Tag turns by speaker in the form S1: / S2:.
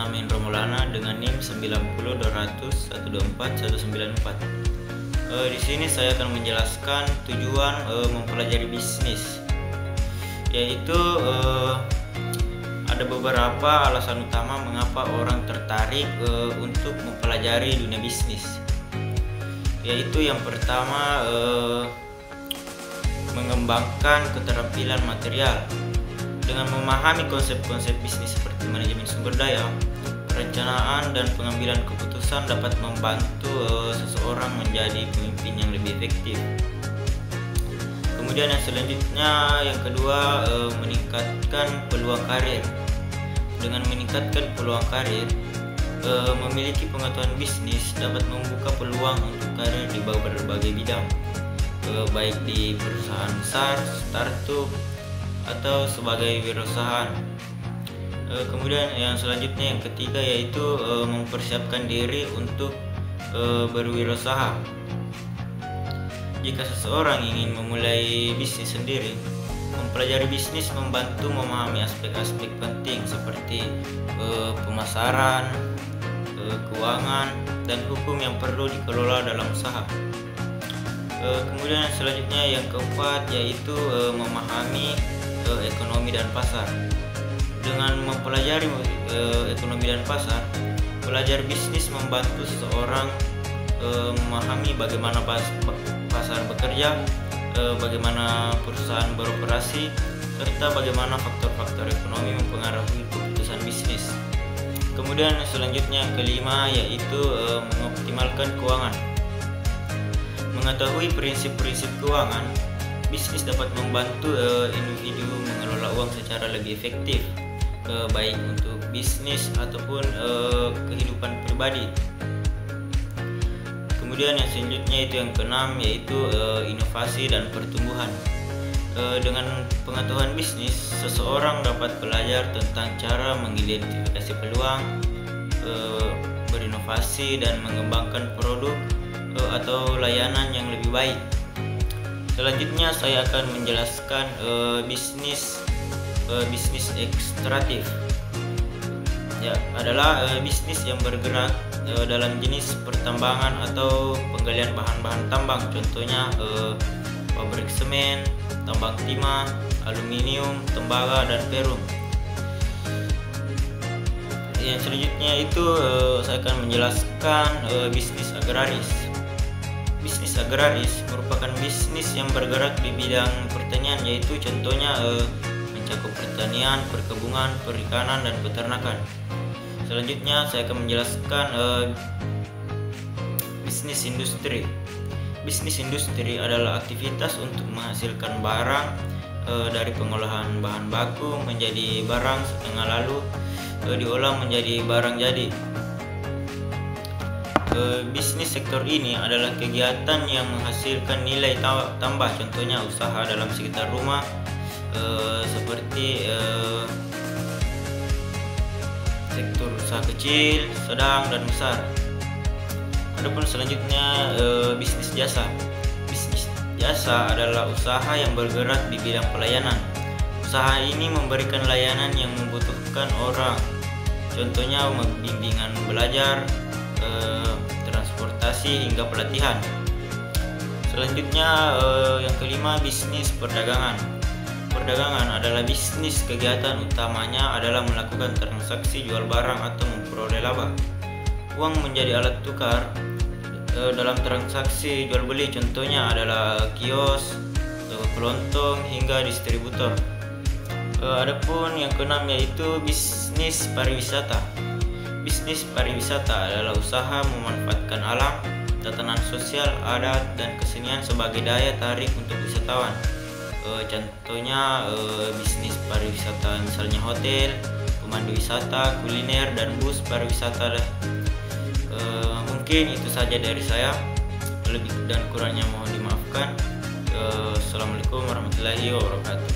S1: Amin Romolana dengan NIM 90200124194. Di sini saya akan menjelaskan tujuan mempelajari bisnis, yaitu ada beberapa alasan utama mengapa orang tertarik untuk mempelajari dunia bisnis. Yaitu yang pertama, mengembangkan keterampilan material. Dengan memahami konsep-konsep bisnis seperti manajemen sumber daya, perencanaan, dan pengambilan keputusan dapat membantu seseorang menjadi pemimpin yang lebih efektif. Kemudian yang selanjutnya, yang kedua, meningkatkan peluang karir. Dengan meningkatkan peluang karir, memiliki pengetahuan bisnis dapat membuka peluang untuk karir di berbagai bidang, baik di perusahaan besar, startup, atau sebagai wirausahaan. Kemudian yang selanjutnya, yang ketiga, yaitu mempersiapkan diri untuk berwirausaha. Jika seseorang ingin memulai bisnis sendiri, mempelajari bisnis membantu memahami aspek-aspek penting seperti pemasaran, keuangan, dan hukum yang perlu dikelola dalam usaha. Kemudian selanjutnya, yang keempat, yaitu memahami ekonomi dan pasar. Dengan mempelajari ekonomi dan pasar, belajar bisnis membantu seseorang memahami bagaimana pasar bekerja, bagaimana perusahaan beroperasi, serta bagaimana faktor-faktor ekonomi mempengaruhi keputusan bisnis. Kemudian selanjutnya, yang kelima, yaitu mengoptimalkan keuangan. Mengetahui prinsip-prinsip keuangan bisnis dapat membantu individu mengelola uang secara lebih efektif, baik untuk bisnis ataupun kehidupan pribadi. Kemudian yang selanjutnya, itu yang keenam, yaitu inovasi dan pertumbuhan. Dengan pengetahuan bisnis, seseorang dapat belajar tentang cara mengidentifikasi peluang, berinovasi, dan mengembangkan produk atau layanan yang lebih baik. Selanjutnya saya akan menjelaskan bisnis ekstraktif. Ya, adalah bisnis yang bergerak dalam jenis pertambangan atau penggalian bahan-bahan tambang. Contohnya pabrik semen, tambang timah, aluminium, tembaga, dan perum. Yang selanjutnya itu saya akan menjelaskan bisnis agraris. Bisnis agraris merupakan bisnis yang bergerak di bidang pertanian, yaitu contohnya mencakup pertanian, perkebunan, perikanan, dan peternakan. Selanjutnya saya akan menjelaskan bisnis industri. Bisnis industri adalah aktivitas untuk menghasilkan barang dari pengolahan bahan baku menjadi barang setengah lalu diolah menjadi barang jadi. Bisnis sektor ini adalah kegiatan yang menghasilkan nilai tambah, contohnya usaha dalam sekitar rumah, seperti sektor usaha kecil, sedang, dan besar. Adapun selanjutnya, bisnis jasa. Bisnis jasa adalah usaha yang bergerak di bidang pelayanan. Usaha ini memberikan layanan yang membutuhkan orang, contohnya bimbingan belajar, transportasi, hingga pelatihan. Selanjutnya, yang kelima, bisnis perdagangan. Perdagangan adalah bisnis kegiatan utamanya adalah melakukan transaksi jual barang atau memperoleh laba. Uang menjadi alat tukar dalam transaksi jual beli, contohnya adalah kios, toko kelontong, hingga distributor. Adapun yang keenam, yaitu bisnis pariwisata. Bisnis pariwisata adalah usaha memanfaatkan alam, tatanan sosial, adat, dan kesenian sebagai daya tarik untuk wisatawan. Contohnya bisnis pariwisata misalnya hotel, pemandu wisata, kuliner, dan bus pariwisata. Mungkin itu saja dari saya. Lebih dan kurangnya mohon dimaafkan. Assalamualaikum warahmatullahi wabarakatuh.